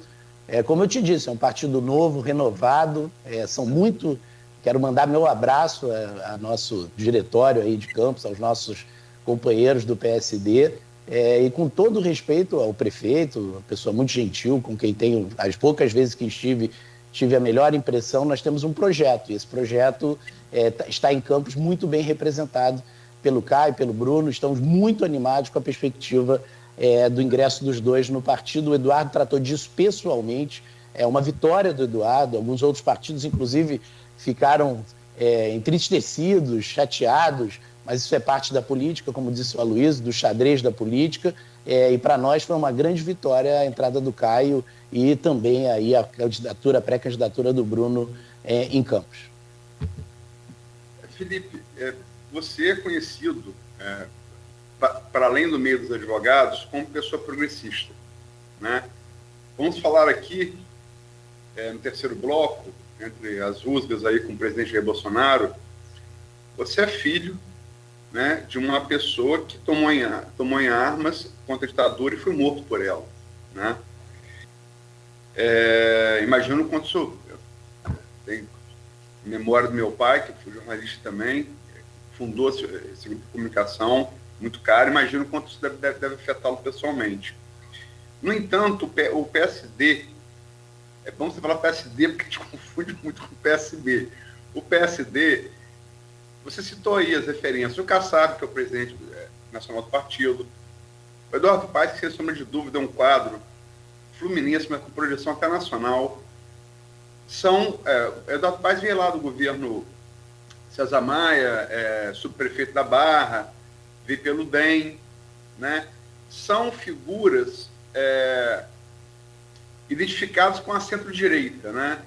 Como eu te disse, é um partido novo, renovado. Quero mandar meu abraço ao nosso diretório aí de Campos, aos nossos companheiros do PSD, e com todo respeito ao prefeito, uma pessoa muito gentil, com quem tenho, as poucas vezes que tive a melhor impressão. Nós temos um projeto, e esse projeto está em Campos muito bem representado pelo Caio, pelo Bruno. Estamos muito animados com a perspectiva do ingresso dos dois no partido. O Eduardo tratou disso pessoalmente, é uma vitória do Eduardo. Alguns outros partidos, inclusive, ficaram entristecidos, chateados, mas isso é parte da política, como disse o Aloysio, do xadrez da política, e para nós foi uma grande vitória a entrada do Caio e também aí a pré-candidatura do Bruno em Campos. Felipe, você é conhecido, para além do meio dos advogados, como pessoa progressista, né? Vamos falar aqui, no terceiro bloco, entre as rusgas aí com o presidente Jair Bolsonaro. Você é filho, né, de uma pessoa que tomou em armas contra a ditadura e foi morto por ela, né? Imagino quanto isso tem memória do meu pai, que foi jornalista também, fundou esse grupo de comunicação muito caro. Imagino quanto isso deve afetá-lo pessoalmente. No entanto, o PSD, é bom você falar PSD porque a gente confunde muito com o PSB. O PSD, você citou aí as referências. O Kassab, que é o presidente nacional do partido. O Eduardo Paes, que sem sombra de dúvida é um quadro fluminense, mas com projeção até nacional. Eduardo Paes veio lá do governo César Maia, subprefeito da Barra, veio pelo DEM, né? São figuras identificadas com a centro-direita, né?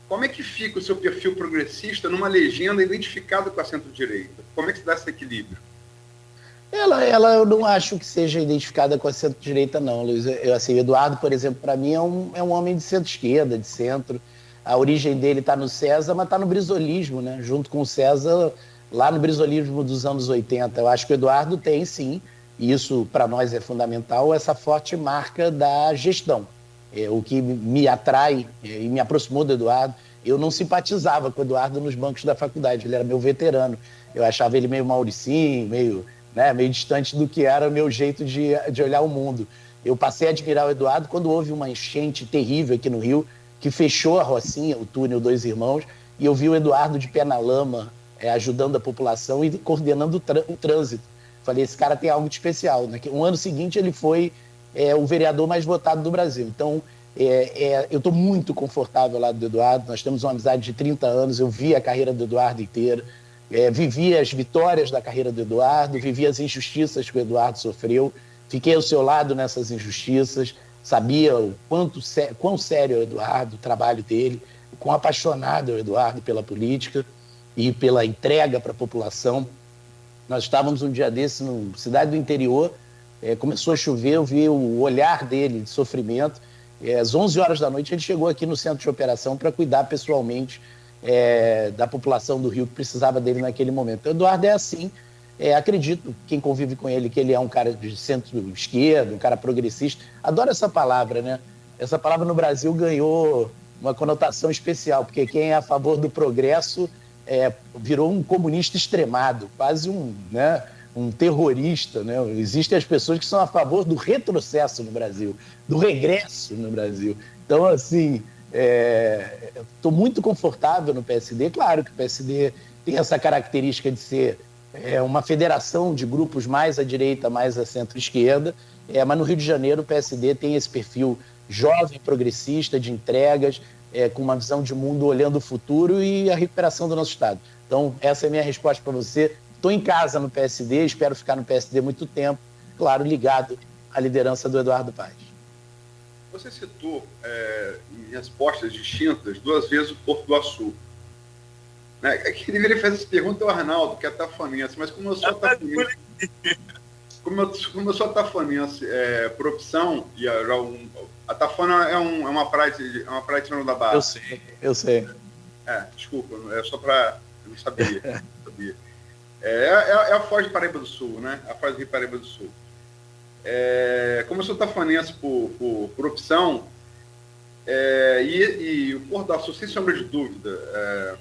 Como é que fica o seu perfil progressista numa legenda identificada com a centro-direita? Como é que se dá esse equilíbrio? Eu não acho que seja identificada com a centro-direita, não, Luiz. O Eduardo, por exemplo, para mim é um homem de centro-esquerda, de centro. A origem dele está no César, mas está no brizolismo, né? Junto com o César, lá no brizolismo dos anos 80. Eu acho que o Eduardo tem, sim, e isso para nós é fundamental, essa forte marca da gestão. O que me atrai e me aproximou do Eduardo. Eu não simpatizava com o Eduardo nos bancos da faculdade, ele era meu veterano. Eu achava ele meio Mauricinho, meio distante do que era o meu jeito de olhar o mundo. Eu passei a admirar o Eduardo quando houve uma enchente terrível aqui no Rio, que fechou a Rocinha, o túnel Dois Irmãos, e eu vi o Eduardo de pé na lama, ajudando a população e coordenando o trânsito. Falei, esse cara tem algo de especial, né? Um ano seguinte ele foi o vereador mais votado do Brasil. Então, eu estou muito confortável lá do Eduardo. Nós temos uma amizade de 30 anos, eu vi a carreira do Eduardo inteira, vivi as vitórias da carreira do Eduardo, vivi as injustiças que o Eduardo sofreu, fiquei ao seu lado nessas injustiças, sabia o quão sério é o Eduardo, o trabalho dele, o quão apaixonado é o Eduardo pela política e pela entrega para a população. Nós estávamos um dia desse numa cidade do interior, começou a chover, eu vi o olhar dele de sofrimento. Às 11 horas da noite ele chegou aqui no centro de operação para cuidar pessoalmente da população do Rio que precisava dele naquele momento. O Eduardo é assim, acredito, quem convive com ele, que ele é um cara de centro-esquerda, um cara progressista. Adoro essa palavra, né? essa palavra no Brasil ganhou uma conotação especial, porque quem é a favor do progresso virou um comunista extremado, quase um terrorista, né? Existem as pessoas que são a favor do retrocesso no Brasil, do regresso no Brasil. Então, assim, estou muito confortável no PSD. Claro que o PSD tem essa característica de ser uma federação de grupos mais à direita, mais à centro-esquerda, mas no Rio de Janeiro o PSD tem esse perfil jovem, progressista, de entregas, com uma visão de mundo olhando o futuro e a recuperação do nosso Estado. Então, essa é a minha resposta para você. Estou em casa no PSD, espero ficar no PSD muito tempo, claro, ligado à liderança do Eduardo Paes. Você citou, em respostas distintas, 2 vezes o Porto do Açu. Né? Quem deveria fazer essa pergunta é o Arnaldo, que é tafanense, mas como eu sou tafanense, por opção, e a Tafana é uma praia de Tirão da Barra. Eu sei. Desculpa, é só para... Eu não sabia. É a Foz de Paraíba do Sul, né? A Foz de Paraíba do Sul. Como eu sou tafanense por opção, e o Porto do Açu, sem sombra de dúvida,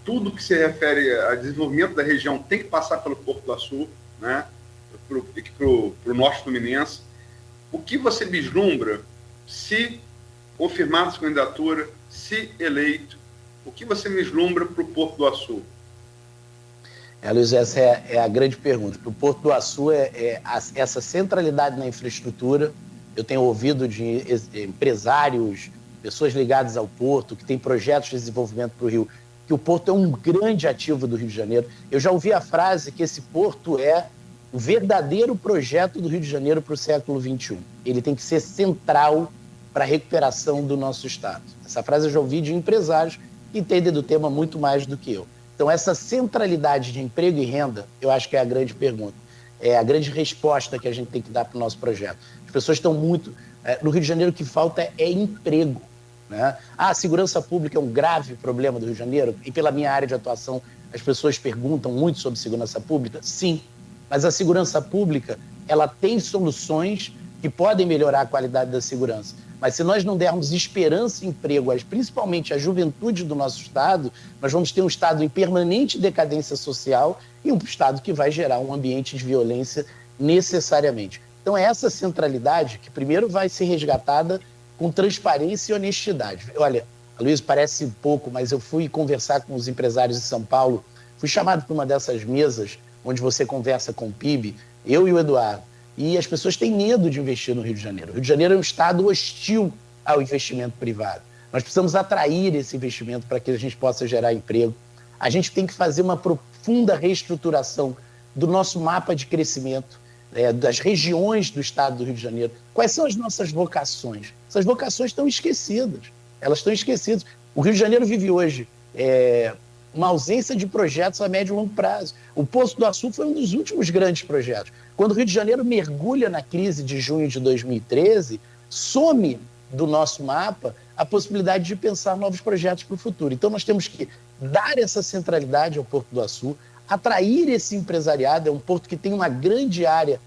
tudo que se refere a desenvolvimento da região tem que passar pelo Porto do Açu, né? Para o norte fluminense. O que você vislumbra, se confirmada essa candidatura, se eleito, o que você vislumbra para o Porto do Açu? Luiz, essa é a grande pergunta. Para o Porto do Açu, essa centralidade na infraestrutura. Eu tenho ouvido de empresários, pessoas ligadas ao Porto, que têm projetos de desenvolvimento para o Rio, que o Porto é um grande ativo do Rio de Janeiro. Eu já ouvi a frase que esse Porto é o verdadeiro projeto do Rio de Janeiro para o século XXI. Ele tem que ser central para a recuperação do nosso Estado. Essa frase eu já ouvi de empresários que entendem do tema muito mais do que eu. Então, essa centralidade de emprego e renda, eu acho que é a grande pergunta. É a grande resposta que a gente tem que dar para o nosso projeto. As pessoas estão muito... no Rio de Janeiro, o que falta é emprego, né? A segurança pública é um grave problema do Rio de Janeiro, e pela minha área de atuação, as pessoas perguntam muito sobre segurança pública. Sim, mas a segurança pública, ela tem soluções que podem melhorar a qualidade da segurança. Mas se nós não dermos esperança e emprego, principalmente à juventude do nosso Estado, nós vamos ter um Estado em permanente decadência social e um Estado que vai gerar um ambiente de violência necessariamente. Então é essa centralidade que primeiro vai ser resgatada com transparência e honestidade. Olha, Luiz, parece pouco, mas eu fui conversar com os empresários de São Paulo, fui chamado para uma dessas mesas onde você conversa com o PIB, eu e o Eduardo. E as pessoas têm medo de investir no Rio de Janeiro. O Rio de Janeiro é um estado hostil ao investimento privado. Nós precisamos atrair esse investimento para que a gente possa gerar emprego. A gente tem que fazer uma profunda reestruturação do nosso mapa de crescimento, das regiões do estado do Rio de Janeiro. Quais são as nossas vocações? Essas vocações estão esquecidas. Elas estão esquecidas. O Rio de Janeiro vive hoje uma ausência de projetos a médio e longo prazo. O Poço do Açu foi um dos últimos grandes projetos. Quando o Rio de Janeiro mergulha na crise de junho de 2013, some do nosso mapa a possibilidade de pensar novos projetos para o futuro. Então nós temos que dar essa centralidade ao Porto do Açu, atrair esse empresariado. É um porto que tem uma grande área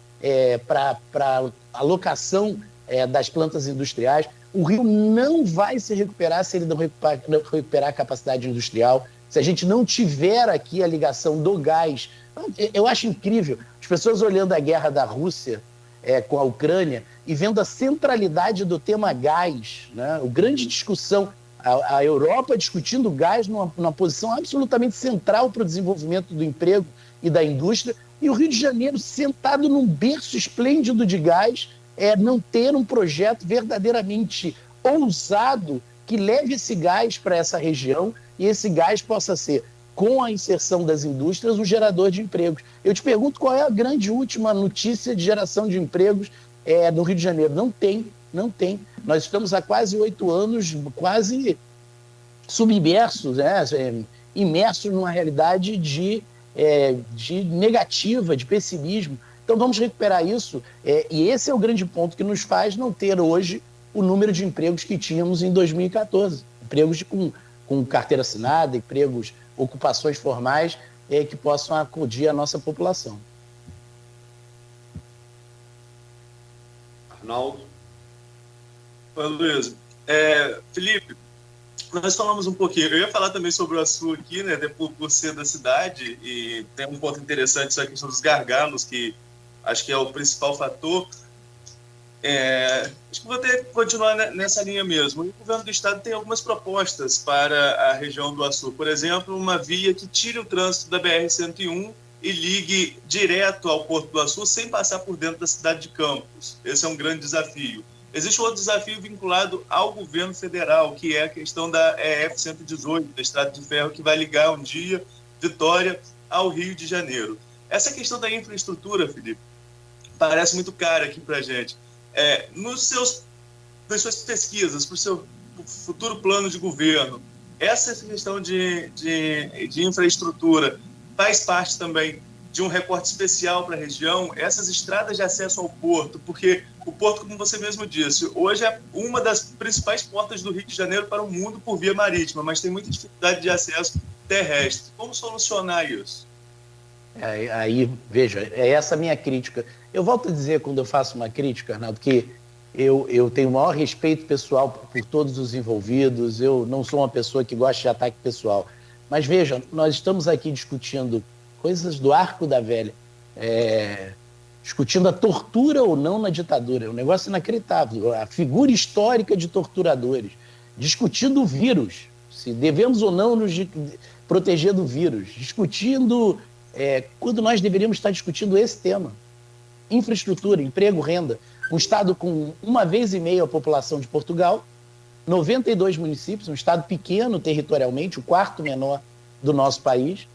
para alocação das plantas industriais. O Rio não vai se recuperar se ele não recuperar a capacidade industrial, se a gente não tiver aqui a ligação do gás. Eu acho incrível as pessoas olhando a guerra da Rússia com a Ucrânia e vendo a centralidade do tema gás, né? A grande discussão, a Europa discutindo gás numa posição absolutamente central para o desenvolvimento do emprego e da indústria, e o Rio de Janeiro sentado num berço esplêndido de gás, não ter um projeto verdadeiramente ousado que leve esse gás para essa região e esse gás possa ser, com a inserção das indústrias, um gerador de empregos. Eu te pergunto qual é a grande última notícia de geração de empregos no Rio de Janeiro. Não tem. Nós estamos há quase 8 anos, quase submersos, imersos numa realidade de negativa, de pessimismo. Então vamos recuperar isso, e esse é o grande ponto que nos faz não ter hoje o número de empregos que tínhamos em 2014. Empregos com carteira assinada, empregos, ocupações formais que possam acudir a nossa população. Arnaldo? Oi, Luiz. Felipe, nós falamos um pouquinho, eu ia falar também sobre o Açu aqui, né, por ser da cidade, e tem um ponto interessante, essa questão dos gargalos, que acho que é o principal fator. Acho que vou ter que continuar nessa linha mesmo. O governo do estado tem algumas propostas para a região do Açu. Por exemplo, uma via que tire o trânsito da BR-101 e ligue direto ao Porto do Açu sem passar por dentro da cidade de Campos. Esse é um grande desafio. Existe outro desafio vinculado ao governo federal, que é a questão da EF-118, da Estrada de Ferro, que vai ligar um dia Vitória ao Rio de Janeiro. Essa questão da infraestrutura, Felipe, parece muito cara aqui para a gente. Nas suas pesquisas, para o seu futuro plano de governo, essa questão de infraestrutura faz parte também de um recorte especial para a região, essas estradas de acesso ao porto, porque o porto, como você mesmo disse, hoje é uma das principais portas do Rio de Janeiro para o mundo por via marítima, mas tem muita dificuldade de acesso terrestre. Como solucionar isso? Aí, veja, é essa a minha crítica. Eu volto a dizer, quando eu faço uma crítica, Arnaldo, que eu tenho o maior respeito pessoal por todos os envolvidos, eu não sou uma pessoa que gosta de ataque pessoal. Mas veja, nós estamos aqui discutindo coisas do arco da velha, discutindo a tortura ou não na ditadura, é um negócio inacreditável, a figura histórica de torturadores, discutindo o vírus, se devemos ou não nos proteger do vírus, discutindo quando nós deveríamos estar discutindo esse tema, infraestrutura, emprego, renda, um estado com 1,5 vezes a população de Portugal, 92 municípios, um estado pequeno territorialmente, o quarto menor do nosso país,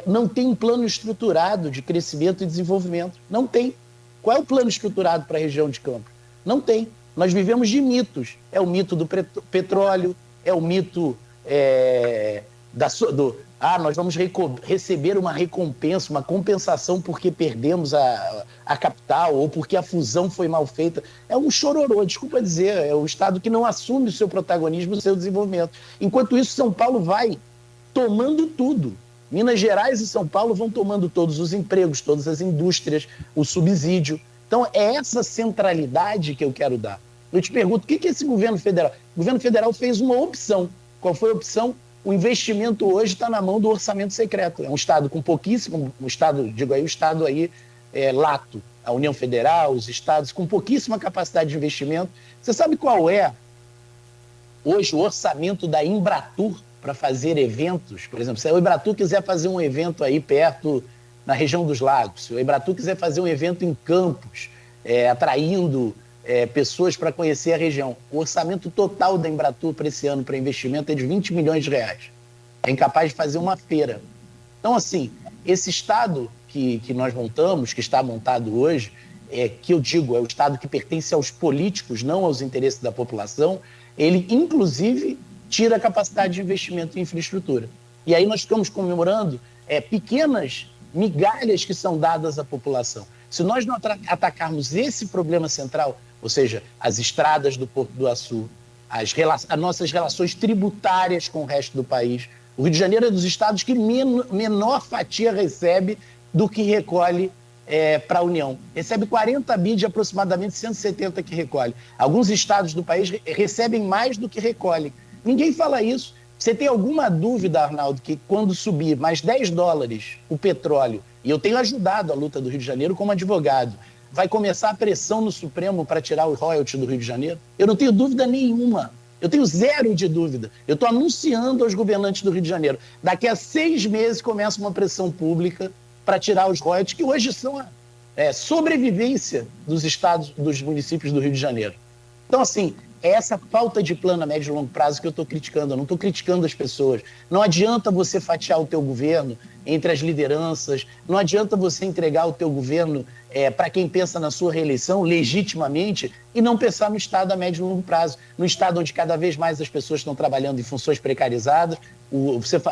não tem um plano estruturado de crescimento e desenvolvimento. Não tem. Qual é o plano estruturado para a região de Campos? Não tem. Nós vivemos de mitos. É o mito do petróleo, é o mito nós vamos receber uma recompensa, uma compensação porque perdemos a capital ou porque a fusão foi mal feita. É um chororô, desculpa dizer, é o estado que não assume o seu protagonismo, o seu desenvolvimento. Enquanto isso, São Paulo vai tomando tudo. Minas Gerais e São Paulo vão tomando todos os empregos, todas as indústrias, o subsídio. Então, é essa centralidade que eu quero dar. Eu te pergunto, o que é esse governo federal? O governo federal fez uma opção. Qual foi a opção? O investimento hoje está na mão do orçamento secreto. É um estado com pouquíssimo, o estado lato, a União Federal, os estados com pouquíssima capacidade de investimento. Você sabe qual é hoje o orçamento da Embratur para fazer eventos? Por exemplo, se a Embratur quiser fazer um evento aí perto, na região dos Lagos, se a Embratur quiser fazer um evento em Campos, atraindo pessoas para conhecer a região, o orçamento total da Embratur para esse ano para investimento é de 20 milhões de reais. É incapaz de fazer uma feira. Então, assim, esse estado que nós montamos, que está montado hoje, que eu digo, é o estado que pertence aos políticos, não aos interesses da população, ele, inclusive, tira a capacidade de investimento em infraestrutura. E aí nós ficamos comemorando pequenas migalhas que são dadas à população. Se nós não atacarmos esse problema central, ou seja, as estradas do Porto do Açu, as nossas relações tributárias com o resto do país, o Rio de Janeiro é dos estados que menor fatia recebe do que recolhe para a União. Recebe 40 bi de aproximadamente 170 que recolhe. Alguns estados do país recebem mais do que recolhem. Ninguém fala isso. Você tem alguma dúvida, Arnaldo, que quando subir mais $10 o petróleo, e eu tenho ajudado a luta do Rio de Janeiro como advogado, vai começar a pressão no Supremo para tirar o royalty do Rio de Janeiro? Eu não tenho dúvida nenhuma. Eu tenho zero de dúvida. Eu estou anunciando aos governantes do Rio de Janeiro. Daqui a 6 meses começa uma pressão pública para tirar os royalties, que hoje são a sobrevivência dos estados, dos municípios do Rio de Janeiro. Então, assim, é essa falta de plano a médio e longo prazo que eu estou criticando. Eu não estou criticando as pessoas. Não adianta você fatiar o teu governo entre as lideranças, não adianta você entregar o teu governo para quem pensa na sua reeleição legitimamente e não pensar no Estado a médio e longo prazo. No Estado onde cada vez mais as pessoas estão trabalhando em funções precarizadas.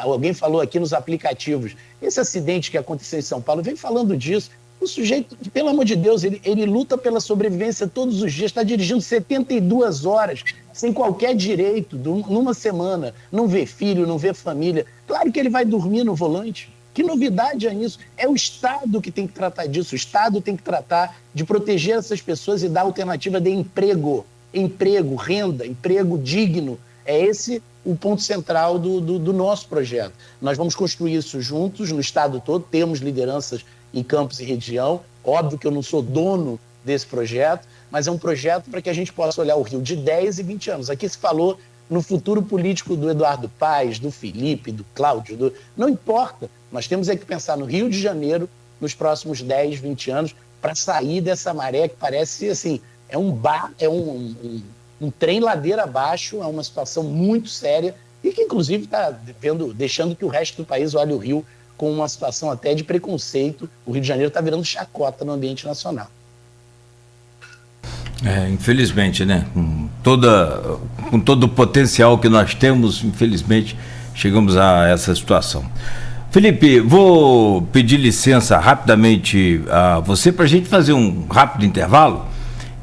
Alguém falou aqui nos aplicativos. Esse acidente que aconteceu em São Paulo, vem falando disso. O sujeito, pelo amor de Deus, ele luta pela sobrevivência todos os dias, está dirigindo 72 horas, sem qualquer direito, numa semana, não vê filho, não vê família. Claro que ele vai dormir no volante. Que novidade é isso? É o Estado que tem que tratar disso, o Estado tem que tratar de proteger essas pessoas e dar alternativa de emprego. emprego, renda, emprego digno. É esse o ponto central do nosso projeto. Nós vamos construir isso juntos no estado todo, temos lideranças em Campos e região. Óbvio que eu não sou dono desse projeto, mas é um projeto para que a gente possa olhar o Rio de 10 e 20 anos. Aqui se falou no futuro político do Eduardo Paes, do Felipe, do Cláudio, não importa. Nós temos que pensar no Rio de Janeiro nos próximos 10, 20 anos para sair dessa maré que parece assim, é um trem ladeira abaixo, é uma situação muito séria e que inclusive está deixando que o resto do país olhe o Rio com uma situação até de preconceito. O Rio de Janeiro está virando chacota no ambiente nacional. Infelizmente, né? Com todo o potencial que nós temos, infelizmente, chegamos a essa situação. Felipe, vou pedir licença rapidamente a você para a gente fazer um rápido intervalo,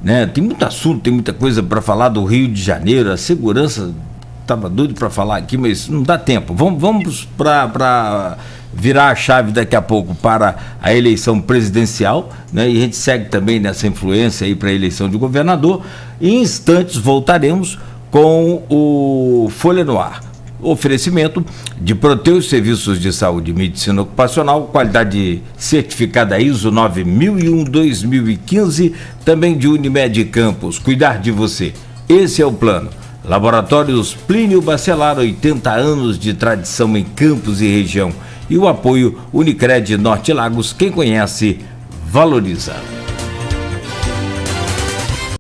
né? Tem muito assunto, tem muita coisa para falar do Rio de Janeiro, a segurança, estava doido para falar aqui, mas não dá tempo. Vamos para virar a chave daqui a pouco para a eleição presidencial, né? E a gente segue também nessa influência aí para a eleição de governador. Em instantes voltaremos com o Folha no Ar. Oferecimento de Proteus Serviços de Saúde e Medicina Ocupacional, qualidade certificada ISO 9001-2015, também de Unimed Campos, cuidar de você. Esse é o plano. Laboratórios Plínio Bacelar, 80 anos de tradição em Campos e região. E o apoio Unicred Norte Lagos, quem conhece, valoriza.